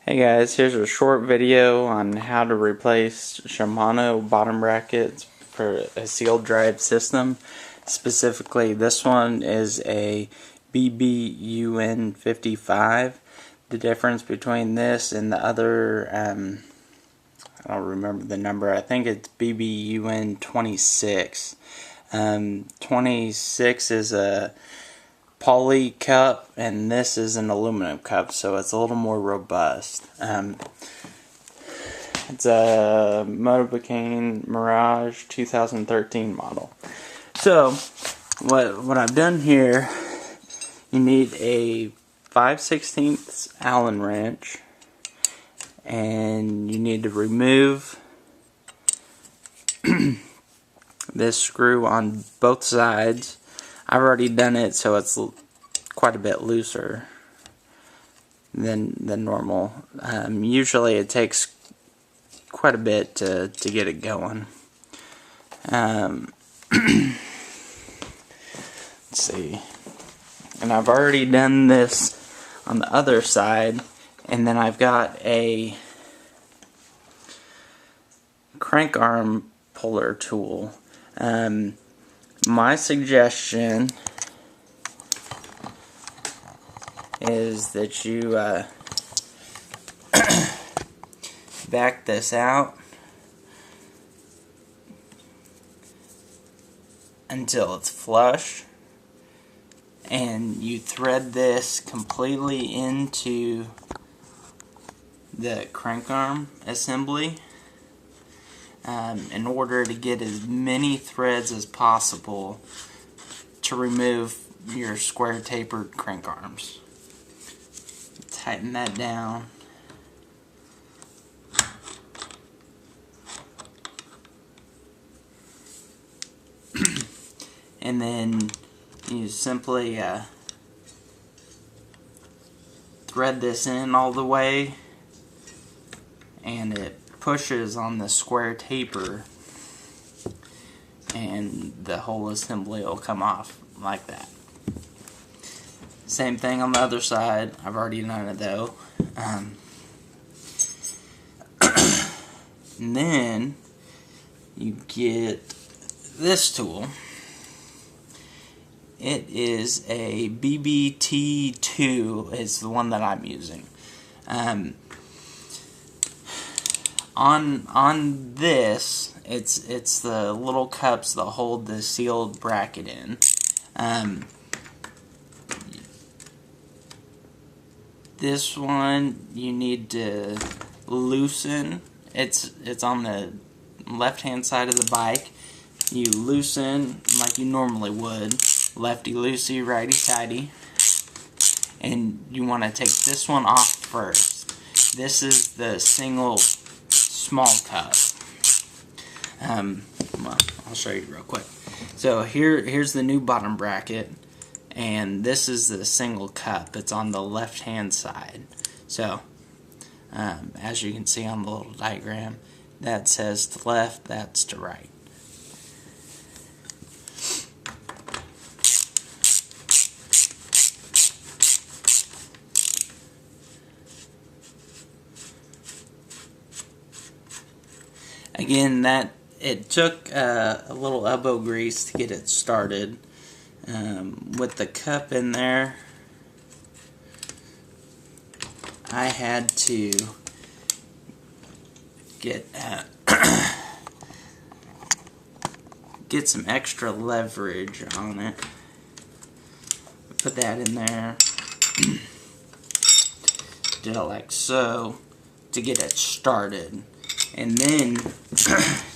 Hey guys, here's a short video on how to replace Shimano bottom brackets for a sealed drive system. Specifically, this one is a BB UN-55. The difference between this and the other, I don't remember the number, I think it's BB UN-26. 26 is a poly cup, and this is an aluminum cup, so it's a little more robust. It's a Motobecane Mirage 2013 model. So what I've done here, you need a 5/16 Allen wrench, and you need to remove this screw on both sides. I've already done it, so it's quite a bit looser than normal. Usually it takes quite a bit to get it going. Let's see. And I've already done this on the other side, and then I've got a crank arm puller tool. My suggestion is that you back this out until it's flush, and you thread this completely into the crank arm assembly. In order to get as many threads as possible to remove your square tapered crank arms. Tighten that down. And then you simply thread this in all the way, and it pushes on the square taper, and the whole assembly will come off like that. Same thing on the other side. I've already done it though. And then you get this tool. It is a BBT2 is the one that I'm using. On this, it's the little cups that hold the sealed bracket in. This one you need to loosen. It's on the left hand side of the bike. You loosen like you normally would, lefty loosey, righty tighty, and you want to take this one off first. This is the single small cup. Well, I'll show you real quick. So here's the new bottom bracket, and this is the single cup. It's on the left hand side. So as you can see on the little diagram, that says to left, that's to right. Again, it took a little elbow grease to get it started. With the cup in there, I had to get get some extra leverage on it. Put that in there. Do it like so to get it started. And then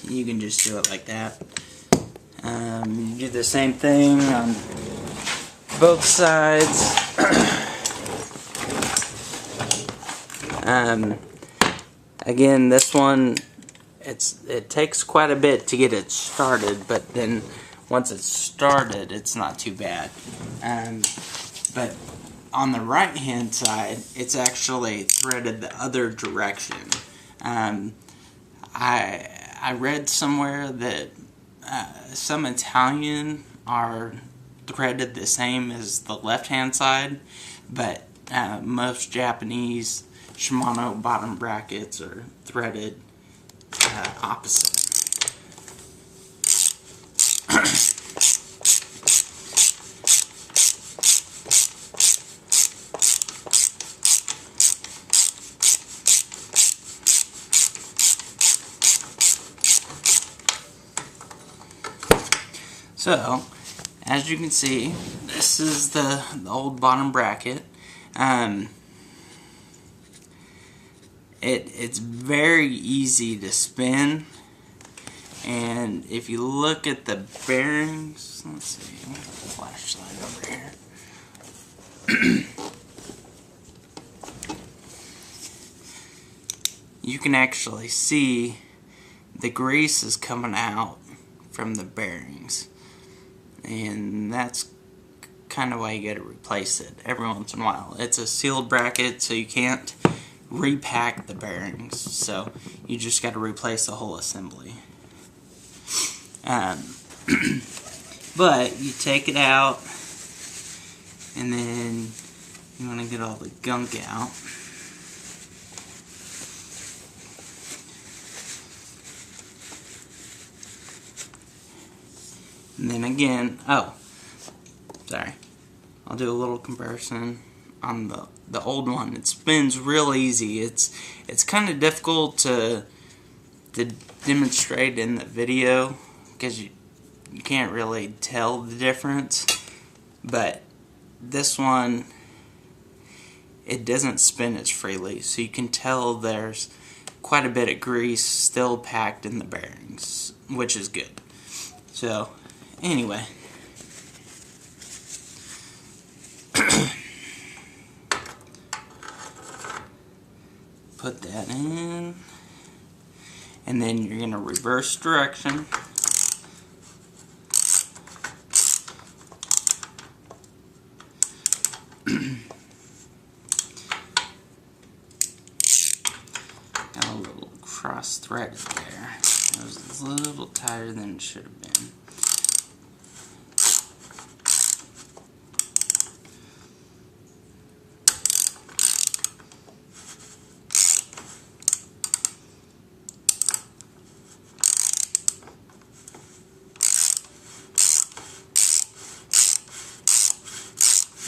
you can just do it like that. You do the same thing on both sides. Again, this one, it takes quite a bit to get it started, but then once it's started, it's not too bad. But on the right hand side, it's actually threaded the other direction. I read somewhere that some Italian are threaded the same as the left hand side, but most Japanese Shimano bottom brackets are threaded opposite. So, as you can see, this is the old bottom bracket. It's very easy to spin, and if you look at the bearings, let's see, flashlight over here. You can actually see the grease is coming out from the bearings, and that's kind of why you got to replace it every once in a while. It's a sealed bracket, so you can't repack the bearings, so you just got to replace the whole assembly. But you take it out, and then you want to get all the gunk out. And then again, oh, sorry, I'll do a little comparison on the old one. It spins real easy. It's kind of difficult to demonstrate in the video because you can't really tell the difference. But this one, it doesn't spin as freely, so you can tell there's quite a bit of grease still packed in the bearings, which is good. So anyway, put that in, and then you're going to reverse direction. Got a little cross-threaded there. It was a little tighter than it should have been.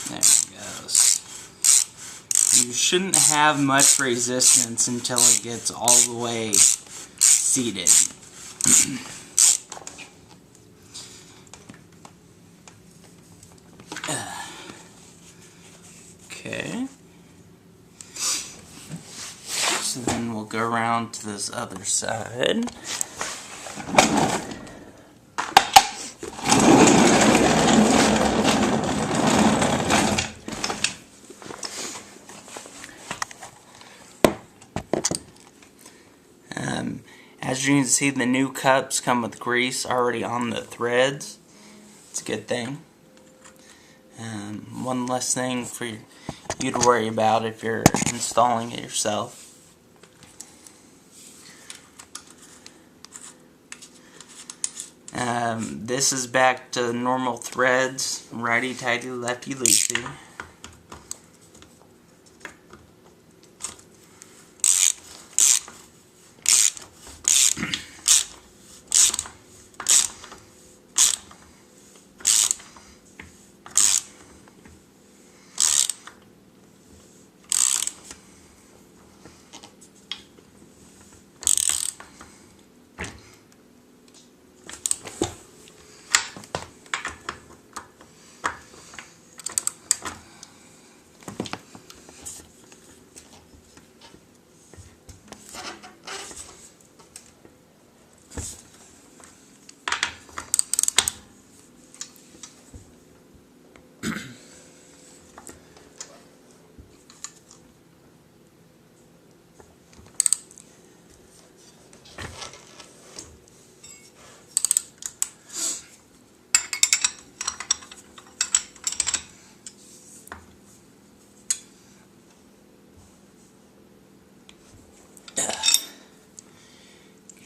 There it goes. You shouldn't have much resistance until it gets all the way seated. Okay. So then we'll go around to this other side. As you can see, the new cups come with grease already on the threads. It's a good thing. One less thing for you to worry about if you're installing it yourself. This is back to normal threads, righty-tighty, lefty-loosey.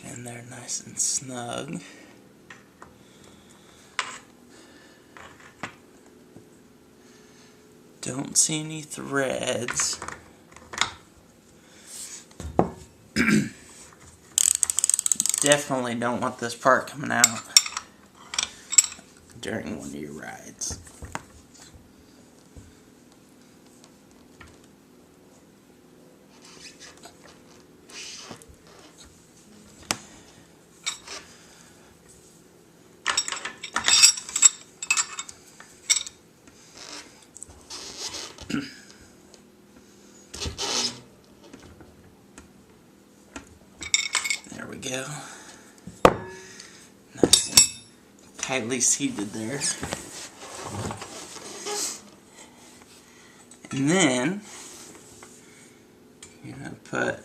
Get in there nice and snug. Don't see any threads. Definitely don't want this part coming out during one of your rides. There we go. Nice and tightly seated there. And then you're going to put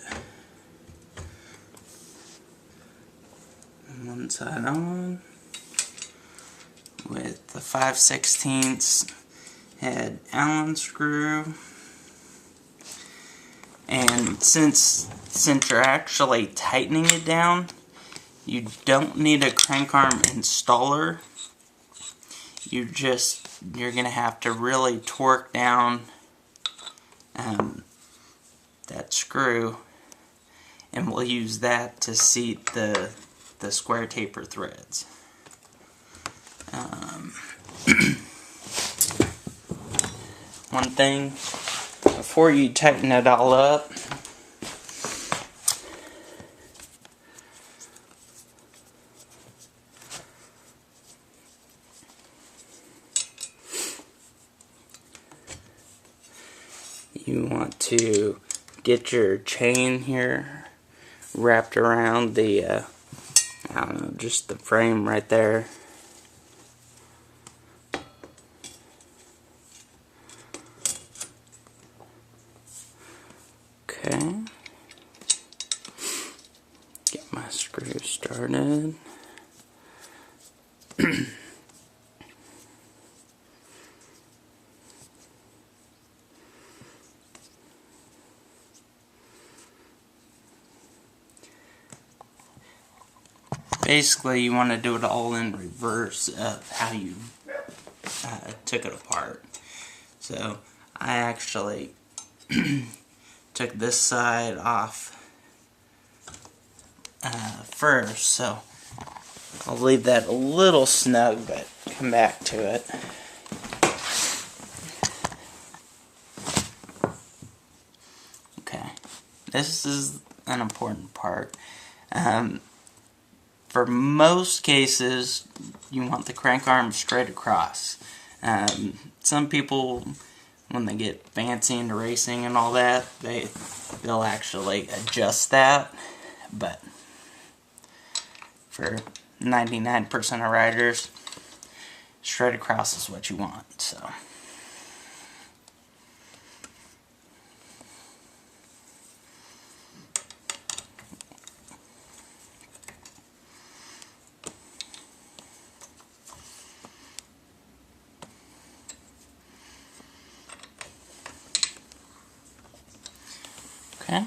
one side on with the 5/16 head Allen screw. And since you're actually tightening it down, you don't need a crank arm installer. You're gonna have to really torque down that screw, and we'll use that to seat the square taper threads. One thing, before you tighten it all up, you want to get your chain here wrapped around the, I don't know, just the frame right there. Okay. Get my screw started. Basically, you want to do it all in reverse of how you took it apart. So, I actually took this side off first, so I'll leave that a little snug, but come back to it. Okay, this is an important part. For most cases, you want the crank arm straight across. Some people, when they get fancy into racing and all that, they'll actually adjust that. But for 99% of riders, straight across is what you want. So. Okay.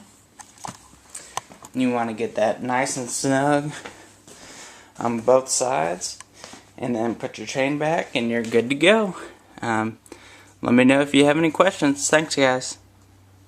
You want to get that nice and snug on both sides, and then put your chain back and you're good to go. Let me know if you have any questions. Thanks, guys.